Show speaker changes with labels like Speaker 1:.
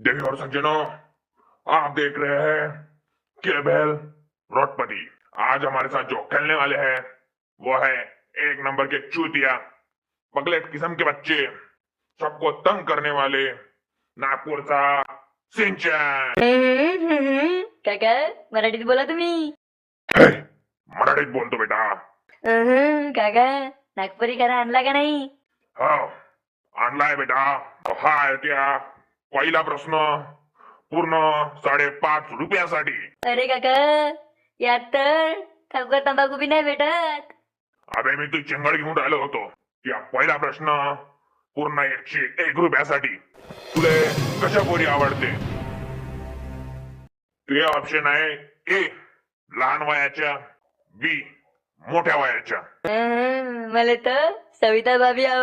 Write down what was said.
Speaker 1: देवी और सज्जनों, आप देख रहे हैं केबल रोडपति। आज हमारे साथ जो खेलने वाले हैं वो है एक नंबर के चूतिया, पगलेट किस्म के बच्चे, सबको तंग करने वाले नागपूरचा सिंचन।
Speaker 2: काका मराठीत बोला तुम्ही.
Speaker 1: हे, मराठीत बोलतो बेटा.
Speaker 2: काका नागपुरी खाना आणला का नाही?
Speaker 1: हो, आणलाय बेटा. हा आहे त्या पहिला प्रश्न पूर्ण 5.5 रुपयासाठी.
Speaker 2: अरे काका यात तर खाऊका तंबाखू बी नाही भेटत.
Speaker 1: अबे मी तू चिंगड घेऊन राहिलो होतो. या पहिला प्रश्न पूर्ण 101 रुपयासाठी. तुले कशा पोरी आवडते? ते ऑप्शन आहे ए लहान वयाच्या, बी मोठ्या वयाच्या.
Speaker 2: मला तर सविता भाभी आवड